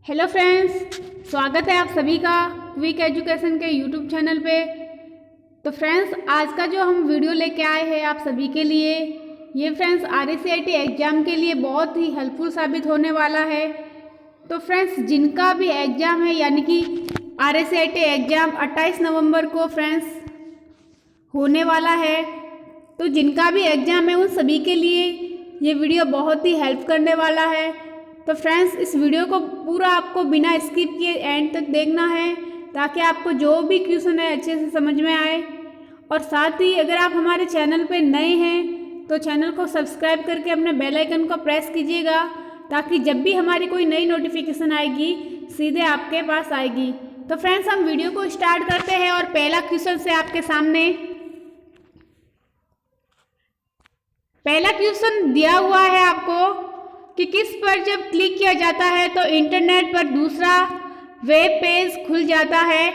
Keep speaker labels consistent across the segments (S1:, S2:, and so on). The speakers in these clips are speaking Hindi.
S1: हेलो फ्रेंड्स, स्वागत है आप सभी का क्विक एजुकेशन के यूट्यूब चैनल पे। तो फ्रेंड्स, आज का जो हम वीडियो लेके आए हैं आप सभी के लिए, ये फ्रेंड्स RACIT एग्ज़ाम के लिए बहुत ही हेल्पफुल साबित होने वाला है। तो फ्रेंड्स, जिनका भी एग्ज़ाम है यानी कि RACIT एग्ज़ाम 28 नवंबर को फ्रेंड्स होने वाला है, तो जिनका भी एग्ज़ाम है उन सभी के लिए ये वीडियो बहुत ही हेल्प करने वाला है। तो फ्रेंड्स, इस वीडियो को पूरा आपको बिना स्किप किए एंड तक देखना है ताकि आपको जो भी क्वेश्चन है अच्छे से समझ में आए। और साथ ही अगर आप हमारे चैनल पे नए हैं तो चैनल को सब्सक्राइब करके अपने बेल आइकन को प्रेस कीजिएगा ताकि जब भी हमारी कोई नई नोटिफिकेशन आएगी सीधे आपके पास आएगी। तो फ्रेंड्स, हम वीडियो को स्टार्ट करते हैं और पहला क्वेश्चन से आपके सामने पहला क्वेश्चन दिया हुआ है आपको कि किस पर जब क्लिक किया जाता है तो इंटरनेट पर दूसरा वेब पेज खुल जाता है।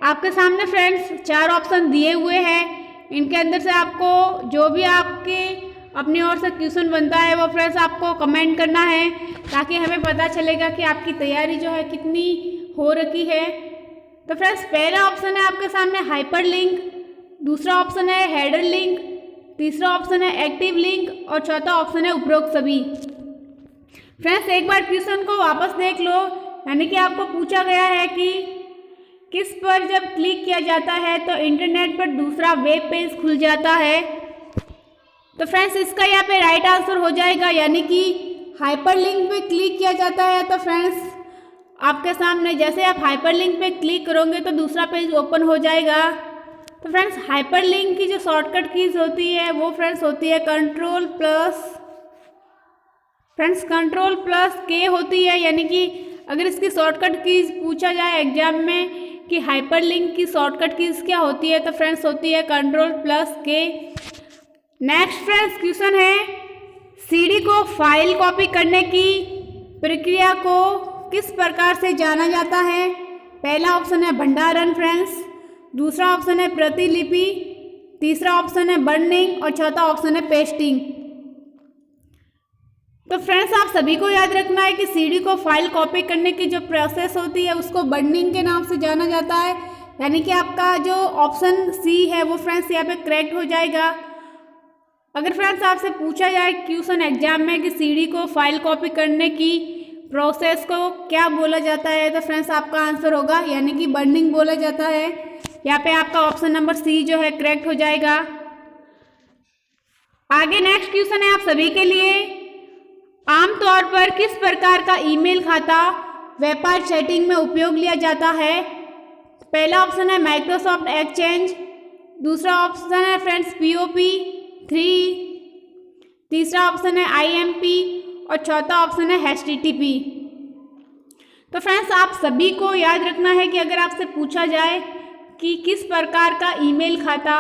S1: आपके सामने फ्रेंड्स 4 ऑप्शन दिए हुए हैं। इनके अंदर से आपको जो भी आपके अपनी ओर से क्वेश्चन बनता है वो फ्रेंड्स आपको कमेंट करना है ताकि हमें पता चलेगा कि आपकी तैयारी जो है कितनी हो रखी है। तो फ्रेंड्स, पहला ऑप्शन है आपके सामने हाइपर लिंक, दूसरा ऑप्शन है हेडर लिंक, तीसरा ऑप्शन है एक्टिव लिंक और चौथा ऑप्शन है उपरोक्त सभी। फ्रेंड्स, एक बार क्वेश्चन को वापस देख लो, यानी कि आपको पूछा गया है कि किस पर जब क्लिक किया जाता है तो इंटरनेट पर दूसरा वेब पेज खुल जाता है। तो फ्रेंड्स, इसका यहाँ पे राइट आंसर हो जाएगा, यानी कि हाइपर लिंक पे क्लिक किया जाता है। तो फ्रेंड्स, आपके सामने जैसे आप हाइपर लिंक पे क्लिक करोगे तो दूसरा पेज ओपन हो जाएगा। तो फ्रेंड्स, हाइपर लिंक की जो शॉर्टकट कीज होती है वो फ्रेंड्स होती है कंट्रोल+K होती है, यानी कि अगर इसकी शॉर्टकट कीज पूछा जाए एग्जाम में कि हाइपर लिंक की शॉर्टकट कीज क्या होती है तो फ्रेंड्स होती है कंट्रोल+K। नेक्स्ट फ्रेंड्स क्वेश्चन है, CD को फाइल कॉपी करने की प्रक्रिया को किस प्रकार से जाना जाता है। पहला ऑप्शन है भंडारण फ्रेंड्स, दूसरा ऑप्शन है प्रतिलिपि, तीसरा ऑप्शन है बर्निंग और चौथा ऑप्शन है पेस्टिंग। तो फ्रेंड्स, आप सभी को याद रखना है कि CD को फाइल कॉपी करने की जो प्रोसेस होती है उसको बर्निंग के नाम से जाना जाता है, यानी कि आपका जो ऑप्शन C है वो फ्रेंड्स यहाँ पे करेक्ट हो जाएगा। अगर फ्रेंड्स आपसे पूछा जाए क्वेश्चन एग्जाम में कि CD को फाइल कॉपी करने की प्रोसेस को क्या बोला जाता है तो फ्रेंड्स आपका आंसर होगा यानी कि बर्निंग बोला जाता है। यहाँ पे आपका ऑप्शन नंबर C जो है करेक्ट हो जाएगा। आगे नेक्स्ट क्वेश्चन है आप सभी के लिए, आमतौर पर किस प्रकार का ईमेल खाता व्यापार चैटिंग में उपयोग लिया जाता है। पहला ऑप्शन है माइक्रोसॉफ्ट एक्सचेंज, दूसरा ऑप्शन है फ्रेंड्स POP3, तीसरा ऑप्शन है IMP और चौथा ऑप्शन है HTTP। तो फ्रेंड्स, आप सभी को याद रखना है कि अगर आपसे पूछा जाए कि किस प्रकार का ईमेल खाता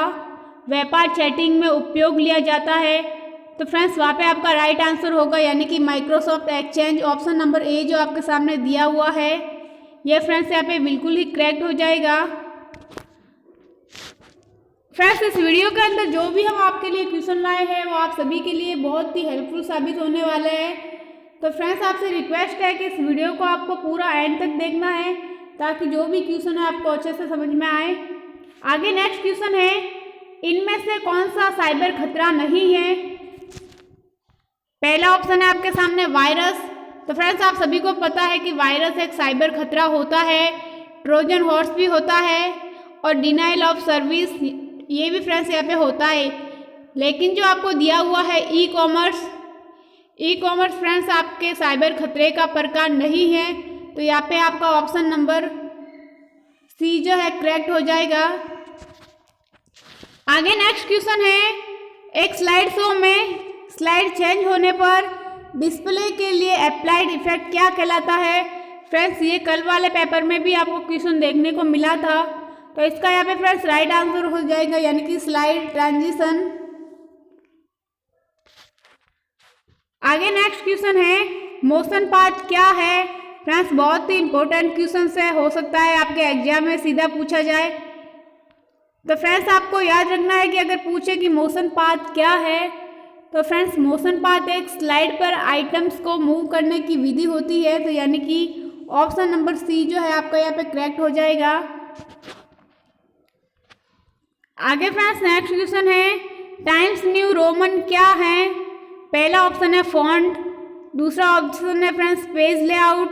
S1: व्यापार चैटिंग में उपयोग लिया जाता है तो फ्रेंड्स वहाँ पे आपका राइट आंसर होगा यानी कि Microsoft exchange. Option number A जो आपके सामने दिया हुआ है ये फ्रेंड्स यहाँ पे बिल्कुल ही करेक्ट हो जाएगा। फ्रेंड्स, इस वीडियो के अंदर जो भी हम आपके लिए क्वेश्चन लाए हैं वो आप सभी के लिए बहुत ही हेल्पफुल साबित होने वाले हैं। तो फ्रेंड्स, आपसे रिक्वेस्ट है कि इस वीडियो को आपको पूरा एंड तक देखना है ताकि जो भी क्वेश्चन है आपको अच्छे से समझ में आए। आगे नेक्स्ट क्वेश्चन है, इनमें से कौन सा साइबर खतरा नहीं है। पहला ऑप्शन है आपके सामने वायरस। तो फ्रेंड्स, आप सभी को पता है कि वायरस एक साइबर खतरा होता है, ट्रोजन हॉर्स भी होता है और डिनाइल ऑफ सर्विस ये भी फ्रेंड्स यहाँ पे होता है। लेकिन जो आपको दिया हुआ है ई कॉमर्स फ्रेंड्स आपके साइबर खतरे का प्रकार नहीं है, तो यहाँ पे आपका ऑप्शन नंबर C जो है करेक्ट हो जाएगा। आगे नेक्स्ट क्वेश्चन है, एक स्लाइड शो में स्लाइड चेंज होने पर डिस्प्ले के लिए अप्लाइड इफेक्ट क्या कहलाता है। फ्रेंड्स, ये कल वाले पेपर में भी आपको क्वेश्चन देखने को मिला था, तो इसका यहाँ पे फ्रेंड्स राइट आंसर हो जाएगा यानी कि स्लाइड ट्रांजिशन। आगे नेक्स्ट क्वेश्चन है, मोशन पाथ क्या है। फ्रेंड्स, बहुत ही इंपॉर्टेंट क्वेश्चन है, हो सकता है आपके एग्जाम में सीधा पूछा जाए। तो फ्रेंड्स, आपको याद रखना है कि अगर पूछे कि मोशन पाथ क्या है तो फ्रेंड्स मोशन पाथ एक स्लाइड पर आइटम्स को मूव करने की विधि होती है, तो यानी कि ऑप्शन नंबर सी जो है आपका यहाँ पे करेक्ट हो जाएगा। आगे फ्रेंड्स नेक्स्ट क्वेश्चन है टाइम्स न्यू रोमन क्या है। पहला ऑप्शन है फॉन्ट, दूसरा ऑप्शन है फ्रेंड्स पेज लेआउट,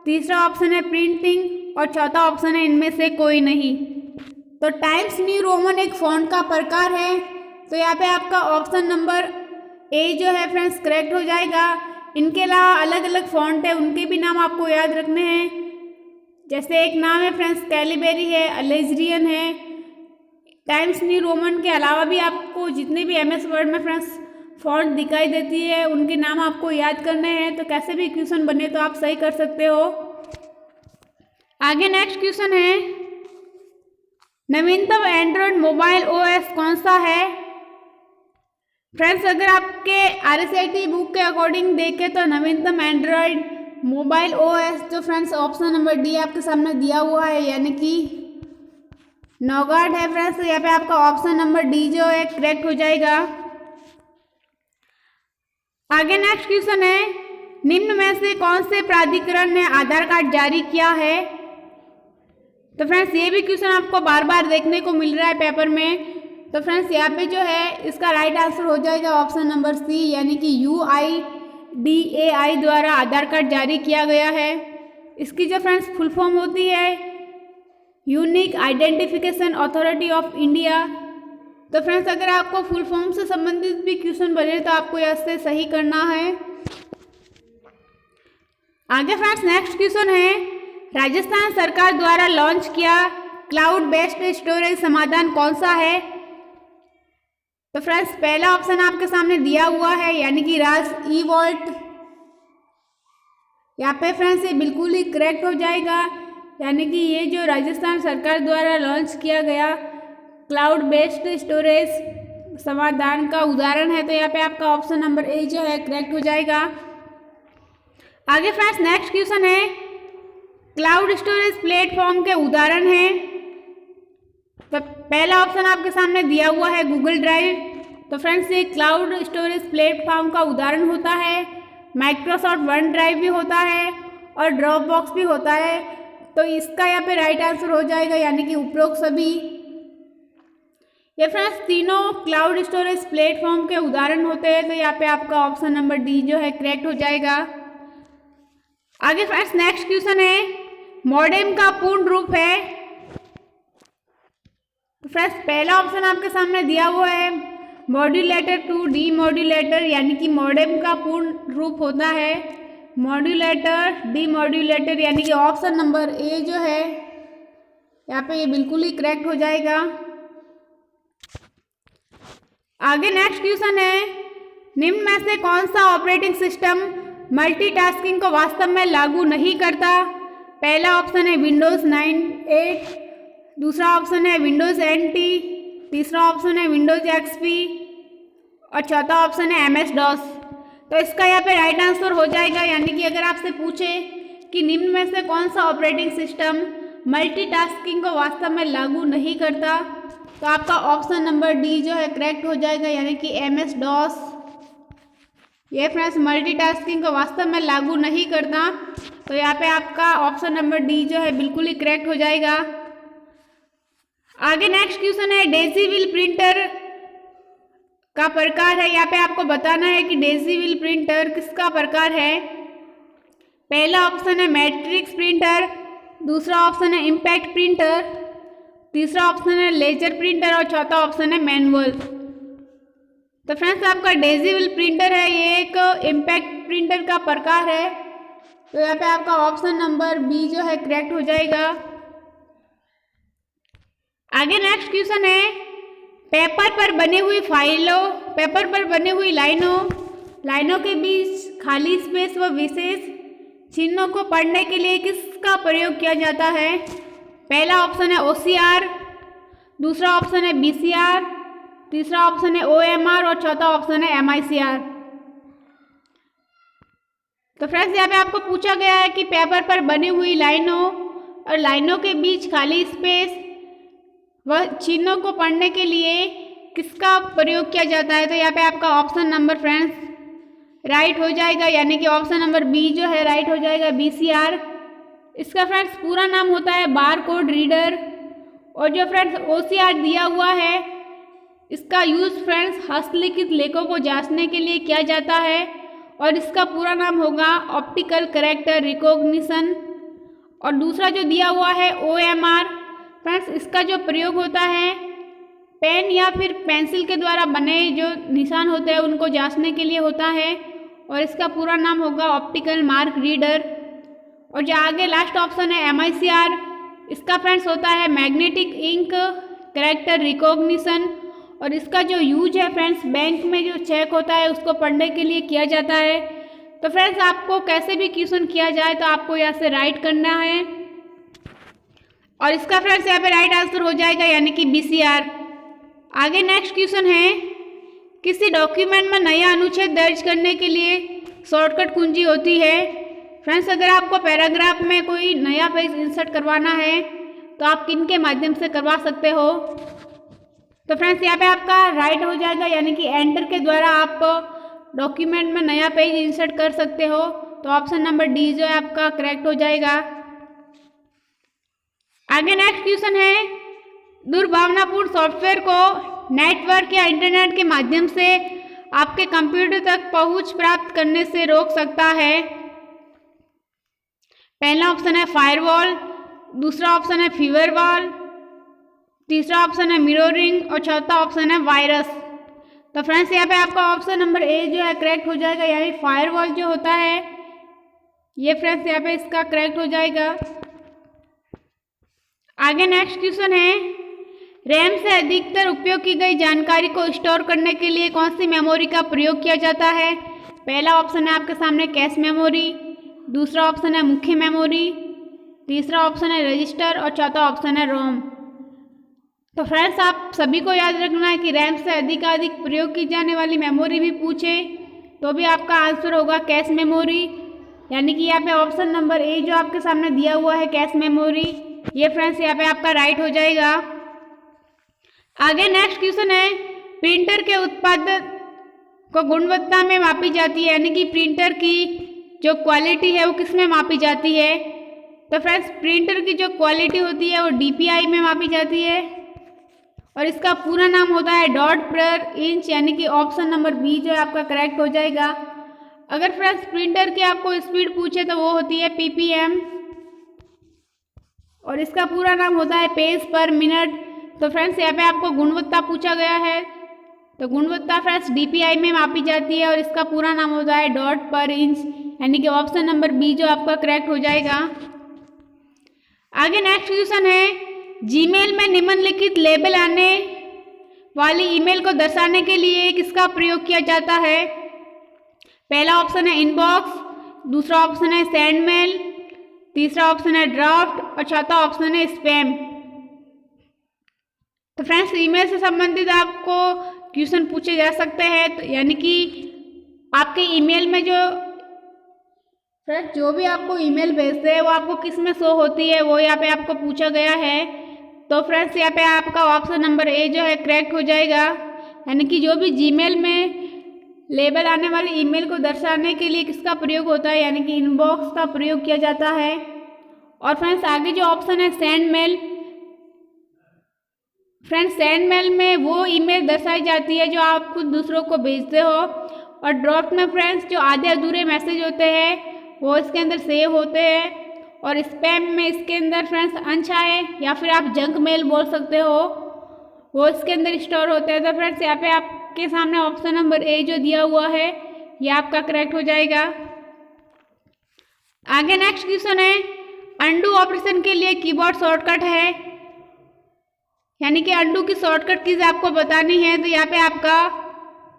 S1: तीसरा ऑप्शन है प्रिंटिंग और चौथा ऑप्शन है इनमें से कोई नहीं। तो टाइम्स न्यू रोमन एक फॉन्ट का प्रकार है, तो यहाँ पे आपका ऑप्शन नंबर ए जो है फ्रेंड्स करेक्ट हो जाएगा। इनके अलावा अलग अलग फॉन्ट है, उनके भी नाम आपको याद रखने हैं। जैसे एक नाम है फ्रेंड्स कैलीबेरी है, अलेजरियन है। टाइम्स न्यू रोमन के अलावा भी आपको जितने भी MS वर्ड में फ्रेंड्स फॉन्ट दिखाई देती है उनके नाम आपको याद करने हैं। तो कैसे भी क्वेश्चन बने तो आप सही कर सकते हो। आगे नेक्स्ट क्वेश्चन है नवीनतम एंड्रॉयड मोबाइल OS कौन सा है। फ्रेंड्स अगर आपके RSIT बुक के अकॉर्डिंग देखें तो नवीनतम एंड्रॉयड मोबाइल OS जो फ्रेंड्स ऑप्शन नंबर डी आपके सामने दिया हुआ है यानी कि नौगाट है फ्रेंड्स। यहाँ पे आपका ऑप्शन नंबर डी जो है करेक्ट हो जाएगा। आगे नेक्स्ट क्वेश्चन है निम्न में से कौन से प्राधिकरण ने आधार कार्ड जारी किया है। तो फ्रेंड्स ये भी क्वेश्चन आपको बार बार देखने को मिल रहा है पेपर में। तो फ्रेंड्स यहाँ पे जो है इसका राइट आंसर हो जाएगा ऑप्शन नंबर सी यानी कि UIDAI द्वारा आधार कार्ड जारी किया गया है। इसकी जो फ्रेंड्स फुल फॉर्म होती है unique identification authority of India. तो फ्रेंड्स अगर आपको फुल फॉर्म से संबंधित भी क्वेश्चन बने तो आपको इससे सही करना है। आगे फ्रेंड्स नेक्स्ट क्वेश्चन है राजस्थान सरकार द्वारा लॉन्च किया क्लाउड बेस्ड स्टोरेज समाधान कौन सा है। तो फ्रेंड्स पहला ऑप्शन आपके सामने दिया हुआ है यानी कि राज eVault। यहाँ पे फ्रेंड्स ये बिल्कुल ही करेक्ट हो जाएगा यानी कि ये जो राजस्थान सरकार द्वारा लॉन्च किया गया क्लाउड बेस्ड स्टोरेज समाधान का उदाहरण है। तो यहाँ पे आपका ऑप्शन नंबर ए जो है करेक्ट हो जाएगा। आगे फ्रेंड्स नेक्स्ट क्वेश्चन है क्लाउड स्टोरेज प्लेटफॉर्म के उदाहरण है। तो पहला ऑप्शन आपके सामने दिया हुआ है गूगल ड्राइव। तो फ्रेंड्स ये क्लाउड स्टोरेज प्लेटफॉर्म का उदाहरण होता है। माइक्रोसॉफ्ट वन ड्राइव भी होता है और ड्रॉपबॉक्स भी होता है। तो इसका यहाँ पे राइट आंसर हो जाएगा यानी कि उपरोक्त सभी। ये फ्रेंड्स तीनों क्लाउड स्टोरेज प्लेटफॉर्म के उदाहरण होते हैं। तो यहाँ पे आपका ऑप्शन नंबर डी जो है करेक्ट हो जाएगा। आगे फ्रेंड्स नेक्स्ट क्वेश्चन है मॉडेम का पूर्ण रूप है। तो फ्रेंड्स पहला ऑप्शन आपके सामने दिया हुआ है मॉड्यूलेटर टू डीमॉड्यूलेटर यानी कि मॉडेम का पूर्ण रूप होता है मॉड्यूलेटर डीमॉड्यूलेटर यानी कि ऑप्शन नंबर ए जो है यहाँ पे ये बिल्कुल ही करेक्ट हो जाएगा। आगे नेक्स्ट क्वेश्चन है निम्न में से कौन सा ऑपरेटिंग सिस्टम मल्टीटास्किंग को वास्तव में लागू नहीं करता। पहला ऑप्शन है विंडोज़ 9/8, दूसरा ऑप्शन है विंडोज़ NT, तीसरा ऑप्शन है विंडोज़ XP और चौथा ऑप्शन है MS-DOS। तो इसका यहाँ पे राइट आंसर हो जाएगा यानी कि अगर आपसे पूछे कि निम्न में से कौन सा ऑपरेटिंग सिस्टम मल्टीटास्किंग को वास्तव में लागू नहीं करता तो आपका ऑप्शन नंबर डी जो है करेक्ट हो जाएगा यानी कि MS-DOS। ये फ्रेंड्स मल्टीटास्किंग को वास्तव में लागू नहीं करता। तो यहाँ पे आपका ऑप्शन नंबर डी जो है बिल्कुल ही करेक्ट हो जाएगा। आगे नेक्स्ट क्वेश्चन है डेज़ी व्हील प्रिंटर का प्रकार है। यहाँ पे आपको बताना है कि डेज़ी व्हील प्रिंटर किसका प्रकार है। पहला ऑप्शन है मैट्रिक्स प्रिंटर, दूसरा ऑप्शन है इम्पैक्ट प्रिंटर, तीसरा ऑप्शन है लेजर प्रिंटर और चौथा ऑप्शन है मैनुअल। तो फ्रेंड्स आपका डेज़ी व्हील प्रिंटर है ये एक इम्पैक्ट प्रिंटर का प्रकार है। तो यहाँ पे आपका ऑप्शन नंबर बी जो है करेक्ट हो जाएगा। आगे नेक्स्ट क्वेश्चन है पेपर पर बनी हुई फाइलों पेपर पर बनी हुई लाइनों के बीच खाली स्पेस व विशेष चिन्हों को पढ़ने के लिए किसका प्रयोग किया जाता है। पहला ऑप्शन है OCR, दूसरा ऑप्शन है BCR, तीसरा ऑप्शन है OMR और चौथा ऑप्शन है MICR। तो फ्रेंड्स यहाँ पे आपको पूछा गया है कि पेपर पर बनी हुई लाइनों और लाइनों के बीच खाली स्पेस व चिन्हों को पढ़ने के लिए किसका प्रयोग किया जाता है। तो यहाँ पे आपका ऑप्शन नंबर फ्रेंड्स राइट हो जाएगा यानी कि ऑप्शन नंबर बी जो है राइट हो जाएगा BCR। इसका फ्रेंड्स पूरा नाम होता है बार कोड रीडर। और जो फ्रेंड्स OCR दिया हुआ है इसका यूज़ फ्रेंड्स हस्तलिखित लेखों को जांचने के लिए किया जाता है और इसका पूरा नाम होगा ऑप्टिकल कैरेक्टर रिकॉग्निशन। और दूसरा जो दिया हुआ है OMR फ्रेंड्स, इसका जो प्रयोग होता है पेन या फिर पेंसिल के द्वारा बने जो निशान होते हैं उनको जांचने के लिए होता है और इसका पूरा नाम होगा ऑप्टिकल मार्क रीडर। और जो आगे लास्ट ऑप्शन है MICR, इसका फ्रेंड्स होता है मैग्नेटिक इंक कैरेक्टर रिकॉग्निशन और इसका जो यूज है फ्रेंड्स बैंक में जो चेक होता है उसको पढ़ने के लिए किया जाता है। तो फ्रेंड्स आपको कैसे भी क्वेश्चन किया जाए तो आपको यहाँ से राइट करना है और इसका फ्रेंड्स यहाँ पे राइट आंसर हो जाएगा यानी कि BCR। आगे नेक्स्ट क्वेश्चन है, किसी डॉक्यूमेंट में नया अनुच्छेद दर्ज करने के लिए शॉर्टकट कुंजी होती है। फ्रेंड्स अगर आपको पैराग्राफ में कोई नया पेज इंसर्ट करवाना है तो आप किन के माध्यम से करवा सकते हो। तो फ्रेंड्स यहाँ पे आपका राइट हो जाएगा यानी कि एंटर के द्वारा आप डॉक्यूमेंट में नया पेज इंसर्ट कर सकते हो। तो ऑप्शन नंबर D जो है आपका करेक्ट हो जाएगा। आगे नेक्स्ट क्वेश्चन है, दुर्भावनापूर्ण सॉफ्टवेयर को नेटवर्क या इंटरनेट के माध्यम से आपके कंप्यूटर तक पहुंच प्राप्त करने से रोक सकता है। पहला ऑप्शन है फायरवॉल, दूसरा ऑप्शन है फीवरवॉल, तीसरा ऑप्शन है मिररिंग और चौथा ऑप्शन है वायरस। तो फ्रेंड्स यहाँ पे आपका ऑप्शन नंबर A जो है करेक्ट हो जाएगा यानी फायरवॉल जो होता है ये फ्रेंड्स यहाँ पे इसका करेक्ट हो जाएगा। आगे नेक्स्ट क्वेश्चन है, रैम से अधिकतर उपयोग की गई जानकारी को स्टोर करने के लिए कौन सी मेमोरी का प्रयोग किया जाता है। पहला ऑप्शन है आपके सामने कैश मेमोरी, दूसरा ऑप्शन है मुख्य मेमोरी, तीसरा ऑप्शन है रजिस्टर और चौथा ऑप्शन है रोम। तो फ्रेंड्स आप सभी को याद रखना है कि रैम से अधिकाधिक प्रयोग की जाने वाली मेमोरी भी पूछे तो भी आपका आंसर होगा कैश मेमोरी, यानी कि यहाँ पे ऑप्शन नंबर A जो आपके सामने दिया हुआ है कैश मेमोरी, ये फ्रेंड्स यहाँ पे आपका राइट हो जाएगा। आगे नेक्स्ट क्वेश्चन है, प्रिंटर के उत्पादन को गुणवत्ता में मापी जाती है यानी कि प्रिंटर की जो क्वालिटी है वो किस में मापी जाती है। तो फ्रेंड्स प्रिंटर की जो क्वालिटी होती है वो DPI में मापी जाती है और इसका पूरा नाम होता है डॉट पर इंच, यानी कि ऑप्शन नंबर B जो है आपका करेक्ट हो जाएगा। अगर फ्रेंड्स प्रिंटर की आपको स्पीड पूछे तो वो होती है PPM और इसका पूरा नाम होता है पेज पर मिनट। तो फ्रेंड्स यहाँ पे आपको गुणवत्ता पूछा गया है तो गुणवत्ता फ्रेंड्स DPI में मापी जाती है और इसका पूरा नाम होता है डॉट पर इंच, यानी कि ऑप्शन नंबर B जो आपका करेक्ट हो जाएगा। आगे नेक्स्ट क्वेश्चन है, जीमेल में निम्नलिखित लेबल आने वाली ईमेल को दर्शाने के लिए किसका प्रयोग किया जाता है। पहला ऑप्शन है इनबॉक्स, दूसरा ऑप्शन है सेंड मेल, तीसरा ऑप्शन है ड्राफ्ट और चौथा ऑप्शन है स्पैम। तो फ्रेंड्स ईमेल से संबंधित आपको क्वेश्चन पूछे जा सकते हैं तो यानी कि आपके ईमेल में जो फ्रेंड्स जो भी आपको ईमेल भेजते हैं वो आपको किस में शो होती है वो यहाँ पे आपको पूछा गया है। तो फ्रेंड्स यहाँ पे आपका ऑप्शन नंबर A जो है करेक्ट हो जाएगा, यानी कि जो भी जीमेल में लेबल आने वाली ईमेल को दर्शाने के लिए किसका प्रयोग होता है, यानी कि इनबॉक्स का प्रयोग किया जाता है। और फ्रेंड्स आगे जो ऑप्शन है send mail, friends send mail में वो ईमेल दर्शाई जाती है जो आप खुद दूसरों को भेजते हो। और ड्राफ्ट में फ्रेंड्स जो आधे अधूरे मैसेज होते हैं वो इसके अंदर सेव होते हैं। और स्पैम में इसके अंदर फ्रेंड्स अनचाहे या फिर आप जंक मेल बोल सकते हो वो इसके अंदर स्टोर होते हैं। तो फ्रेंड्स यहाँ पे आपके सामने ऑप्शन नंबर A जो दिया हुआ है ये आपका करेक्ट हो जाएगा। आगे नेक्स्ट क्वेश्चन है, अंडू ऑपरेशन के लिए कीबोर्ड शॉर्टकट है, यानी कि अंडू की शॉर्टकट कीज आपको बतानी है। तो यहाँ पे आपका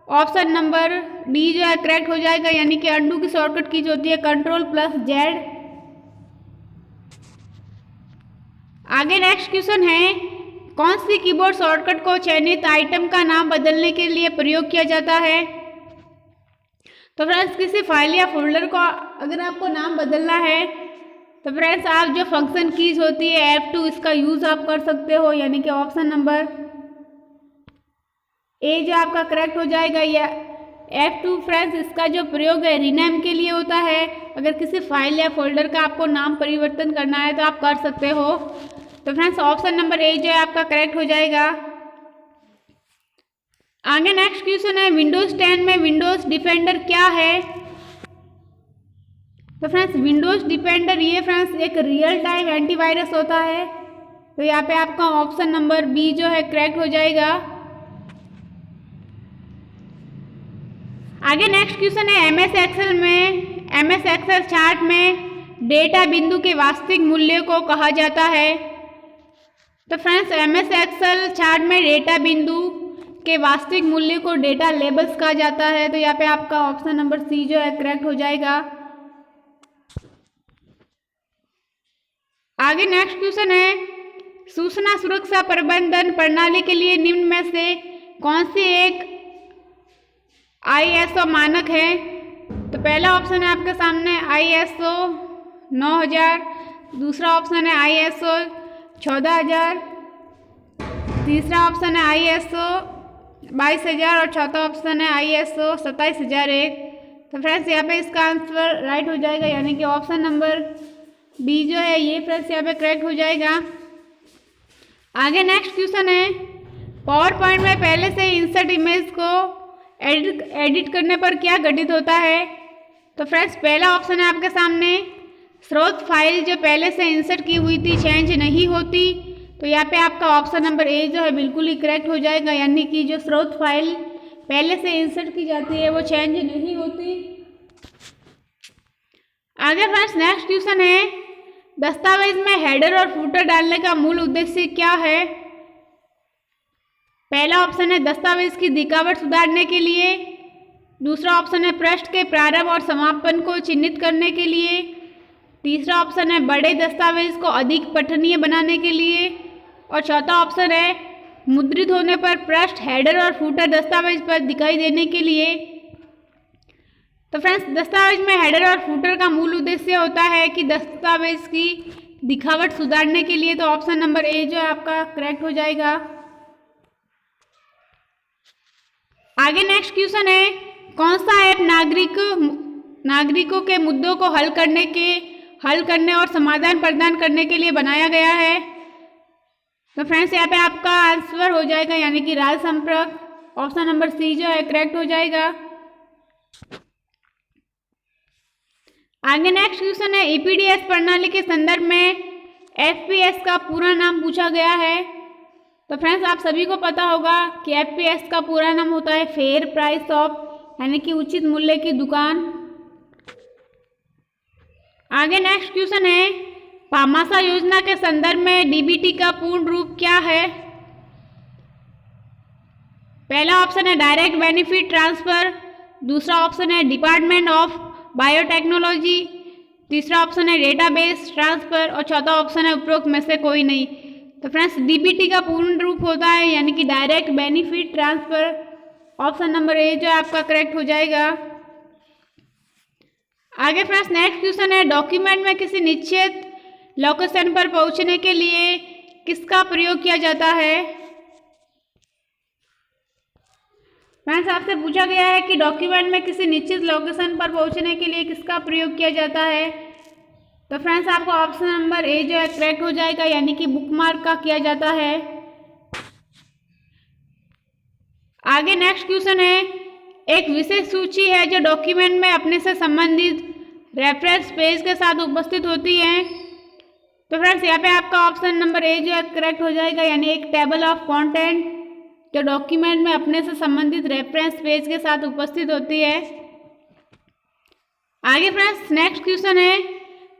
S1: ऑप्शन नंबर D जो है करेक्ट हो जाएगा, यानी कि अंडू की शॉर्टकट कीज होती है Ctrl+Z। आगे नेक्स्ट क्वेश्चन है, कौन सी कीबोर्ड शॉर्टकट को चयनित आइटम का नाम बदलने के लिए प्रयोग किया जाता है। तो फ्रेंड्स किसी फाइल या फोल्डर को अगर आपको नाम बदलना है तो फ्रेंड्स आप जो फंक्शन कीज होती है F2 इसका यूज़ आप कर सकते हो, यानी कि ऑप्शन नंबर A जो आपका करेक्ट हो जाएगा। F2 फ्रेंड्स इसका जो प्रयोग है रीनेम के लिए होता है। अगर किसी फाइल या फोल्डर का आपको नाम परिवर्तन करना है तो आप कर सकते हो। तो फ्रेंड्स ऑप्शन नंबर ए जो है आपका करेक्ट हो जाएगा। आगे नेक्स्ट क्वेश्चन है विंडोज 10 में विंडोज डिफेंडर क्या है। तो फ्रेंड्स विंडोज डिफेंडर ये फ्रेंड्स एक रियल टाइम एंटीवायरस होता है। तो यहाँ पे आपका ऑप्शन नंबर बी जो है करेक्ट हो जाएगा। आगे नेक्स्ट क्वेश्चन है एमएस एक्सेल चार्ट में डेटा बिंदु के वास्तविक मूल्य को कहा जाता है। तो फ्रेंड्स एमएस एक्सेल चार्ट में डेटा बिंदु के वास्तविक मूल्य को डेटा लेबल्स कहा जाता है। तो यहाँ पे आपका ऑप्शन नंबर सी जो है करेक्ट हो जाएगा। आगे नेक्स्ट क्वेश्चन है सूचना सुरक्षा प्रबंधन प्रणाली के लिए निम्न में से कौन सी एक ISO मानक है। तो पहला ऑप्शन है आपके सामने ISO 9000, दूसरा ऑप्शन है ISO 14000, तीसरा ऑप्शन है ISO 22000 और चौथा ऑप्शन है ISO 27001। तो फ्रेंड्स यहाँ पे इसका आंसर राइट हो जाएगा, यानी कि ऑप्शन नंबर बी जो है ये फ्रेंड्स यहाँ पे करेक्ट हो जाएगा। आगे नेक्स्ट क्वेश्चन है पावर पॉइंट में पहले से इंसर्ट इमेज को एडिट करने पर क्या घटित होता है। तो फ्रेंड्स पहला ऑप्शन है आपके सामने स्रोत फाइल जो पहले से इंसर्ट की हुई थी चेंज नहीं होती। तो यहाँ पे आपका ऑप्शन नंबर ए जो है बिल्कुल ही करेक्ट हो जाएगा, यानी कि जो स्रोत फाइल पहले से इंसर्ट की जाती है वो चेंज नहीं होती। आगे फ्रेंड्स नेक्स्ट क्वेश्चन है दस्तावेज में हेडर और फुटर डालने का मूल उद्देश्य क्या है। पहला ऑप्शन है दस्तावेज की दिखावट सुधारने के लिए, दूसरा ऑप्शन है पृष्ठ के प्रारंभ और समापन को चिन्हित करने के लिए, तीसरा ऑप्शन है बड़े दस्तावेज को अधिक पठनीय बनाने के लिए और चौथा ऑप्शन है मुद्रित होने पर पृष्ठ हेडर और फुटर दस्तावेज पर दिखाई देने के लिए। तो फ्रेंड्स दस्तावेज में हेडर और फुटर का मूल उद्देश्य होता है कि दस्तावेज की दिखावट सुधारने के लिए। तो ऑप्शन नंबर ए जो है आपका करेक्ट हो जाएगा। आगे नेक्स्ट क्वेश्चन है कौन सा ऐप नागरिकों के मुद्दों को हल करने और समाधान प्रदान करने के लिए बनाया गया है। तो फ्रेंड्स यहाँ पे आपका आंसर हो जाएगा, यानी कि राज्य संपर्क ऑप्शन नंबर सी जो है करेक्ट हो जाएगा। आगे नेक्स्ट क्वेश्चन है EPDS प्रणाली के संदर्भ में FPS का पूरा नाम पूछा गया है। तो फ्रेंड्स आप सभी को पता होगा कि FPS का पूरा नाम होता है फेयर प्राइस ऑफ, यानी कि उचित मूल्य की दुकान। आगे नेक्स्ट क्वेश्चन है भामाशाह योजना के संदर्भ में DBT का पूर्ण रूप क्या है। पहला ऑप्शन है डायरेक्ट बेनिफिट ट्रांसफर, दूसरा ऑप्शन है डिपार्टमेंट ऑफ बायोटेक्नोलॉजी, तीसरा ऑप्शन है डेटाबेस ट्रांसफर और चौथा ऑप्शन है उपरोक्त में से कोई नहीं। तो फ्रेंड्स DBT का पूर्ण रूप होता है यानी कि direct benefit transfer. Option number A जो है आपका करेक्ट हो जाएगा। आगे फ्रेंड्स नेक्स्ट क्वेश्चन है डॉक्यूमेंट में किसी निश्चित लोकेशन पर पहुंचने के लिए किसका प्रयोग किया जाता है। फ्रेंड्स आपसे पूछा गया है कि डॉक्यूमेंट में किसी निश्चित लोकेशन पर पहुंचने के लिए किसका प्रयोग किया जाता है। तो फ्रेंड्स आपको ऑप्शन नंबर ए जो है करेक्ट हो जाएगा, यानी कि बुकमार्क का किया जाता है। आगे नेक्स्ट क्वेश्चन है एक विशेष सूची है जो डॉक्यूमेंट में अपने से संबंधित रेफरेंस पेज के साथ उपस्थित होती है। तो फ्रेंड्स यहाँ पे आपका ऑप्शन नंबर ए जो है करेक्ट हो जाएगा, यानी एक टेबल ऑफ कंटेंट जो डॉक्यूमेंट में अपने से संबंधित रेफरेंस पेज के साथ उपस्थित होती है। आगे फ्रेंड्स नेक्स्ट क्वेश्चन है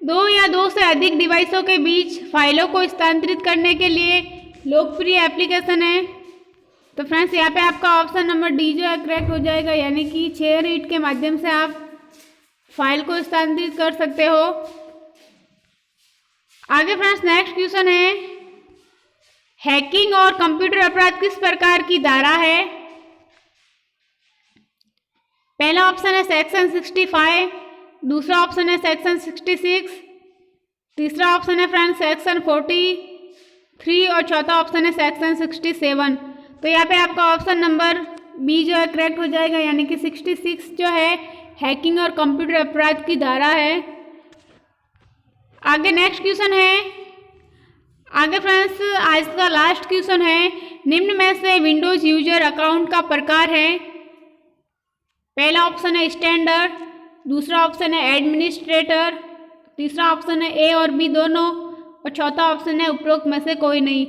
S1: दो या दो से अधिक डिवाइसों के बीच फाइलों को स्थानांतरित करने के लिए लोकप्रिय एप्लीकेशन है। तो फ्रेंड्स यहाँ पे आपका ऑप्शन नंबर डी जो है करेक्ट हो जाएगा, यानी कि शेयर रीड के माध्यम से आप फाइल को स्थानांतरित कर सकते हो। आगे फ्रेंड्स नेक्स्ट क्वेश्चन है हैकिंग और कंप्यूटर अपराध किस प्रकार की धारा है। पहला ऑप्शन है सेक्शन 65, दूसरा ऑप्शन है सेक्शन 66, तीसरा ऑप्शन है फ्रेंड्स सेक्शन 43 और चौथा ऑप्शन है सेक्शन 67। तो यहाँ पे आपका ऑप्शन नंबर बी जो है करेक्ट हो जाएगा, यानी कि 66 जो है हैकिंग और कंप्यूटर अपराध की धारा है। आगे नेक्स्ट क्वेश्चन है, आगे फ्रेंड्स आज का लास्ट क्वेश्चन है, निम्न में से विंडोज यूजर अकाउंट का प्रकार है। पहला ऑप्शन है स्टैंडर्ड, दूसरा ऑप्शन है एडमिनिस्ट्रेटर, तीसरा ऑप्शन है ए और बी दोनों, और चौथा ऑप्शन है उपरोक्त में से कोई नहीं।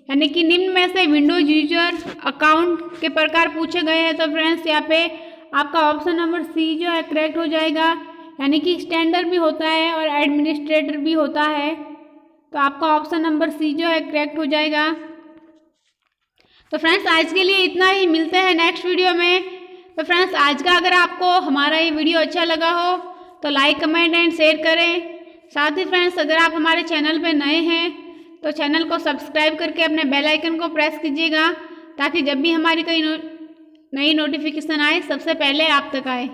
S1: यानी कि निम्न में से विंडोज यूजर अकाउंट के प्रकार पूछे गए हैं। तो फ्रेंड्स यहाँ पे आपका ऑप्शन नंबर सी जो है करेक्ट हो जाएगा, यानी कि स्टैंडर्ड भी होता है और एडमिनिस्ट्रेटर भी होता है। तो आपका ऑप्शन नंबर सी जो है करेक्ट हो जाएगा। तो फ्रेंड्स आज के लिए इतना ही, मिलते हैं नेक्स्ट वीडियो में। तो फ्रेंड्स आज का अगर आपको हमारा ये वीडियो अच्छा लगा हो तो लाइक कमेंट एंड शेयर करें। साथ ही फ्रेंड्स अगर आप हमारे चैनल पर नए हैं तो चैनल को सब्सक्राइब करके अपने बेल आइकन को प्रेस कीजिएगा, ताकि जब भी हमारी कोई नई नोटिफिकेशन आए सबसे पहले आप तक आए।